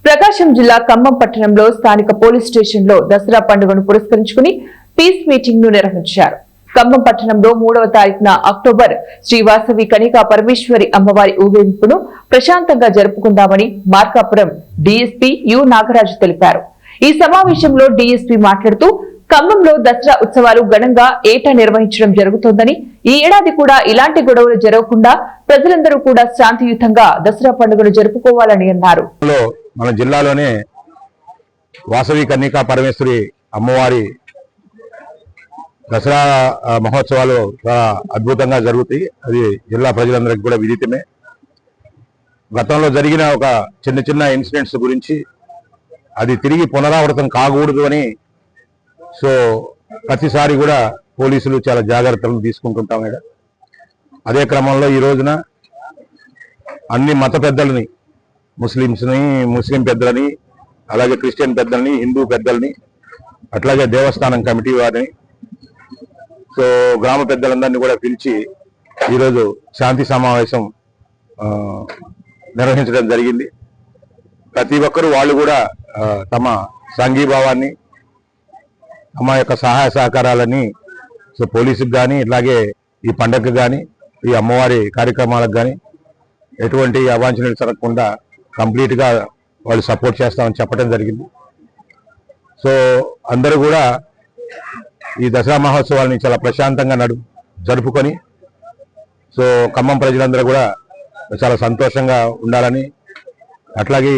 ప్రకాశం జిల్లా ఖమ్మం పట్టణంలో స్థానిక పోలీస్ స్టేషన్ లో దసరా పండుగను పురస్కరించుకుని పీస్ మీటింగ్ ను నిర్వహించారు. ఖమ్మం పట్టణంలో 3వ తారీఖున అక్టోబర్ శ్రీ వాసవి కనికా పరమేశ్వరి అమ్మవారి ఊరేగింపును ప్రశాంతంగా జరుపుకుందామని మార్కాపురం డీఎస్పీ యు నాగరాజు తెలిపారు. ఈ సమావేశంలో డీఎస్పీ మాట్లాడుతూ ఖమ్మంలో దసరా ఉత్సవాలు ఘనంగా ఏటా నిర్వహించడం జరుగుతోందని, ఈ ఏడాది కూడా ఇలాంటి గొడవలు జరగకుండా ప్రజలందరూ కూడా శాంతియుతంగా దసరా పండుగను జరుపుకోవాలని అన్నారు. మన జిల్లాలోనే వాసవి కన్నికా పరమేశ్వరి అమ్మవారి దసరా మహోత్సవాలు చాలా అద్భుతంగా జరుగుతాయి. అది జిల్లా ప్రజలందరికీ కూడా విదితమే. గతంలో జరిగిన ఒక చిన్న ఇన్సిడెంట్స్ గురించి అది తిరిగి పునరావృతం కాకూడదు అని సో ప్రతిసారి కూడా పోలీసులు చాలా జాగ్రత్తలు తీసుకుంటుంటాం. అదే క్రమంలో ఈ రోజున అన్ని మత పెద్దలని, ముస్లిం పెద్దలని, అలాగే క్రిస్టియన్ పెద్దలని, హిందూ పెద్దలని, అట్లాగే దేవస్థానం కమిటీ వారిని, సో గ్రామ పెద్దలందరినీ కూడా పిలిచి ఈరోజు శాంతి సమావేశం నిర్వహించడం జరిగింది. ప్రతి ఒక్కరూ వాళ్ళు కూడా తమ సంఘీభావాన్ని, తమ యొక్క సహాయ సహకారాలని సో పోలీసుకు కానీ, ఇట్లాగే ఈ పండగకు కానీ, ఈ అమ్మవారి కార్యక్రమాలకు కానీ ఎటువంటి అవాంఛనీయులు జరగకుండా కంప్లీట్గా వాళ్ళు సపోర్ట్ చేస్తామని చెప్పడం జరిగింది. సో అందరూ కూడా ఈ దసరా మహోత్సవాలని చాలా ప్రశాంతంగా జరుపుకొని సో ఖమ్మం ప్రజలందరూ కూడా చాలా సంతోషంగా ఉండాలని, అట్లాగే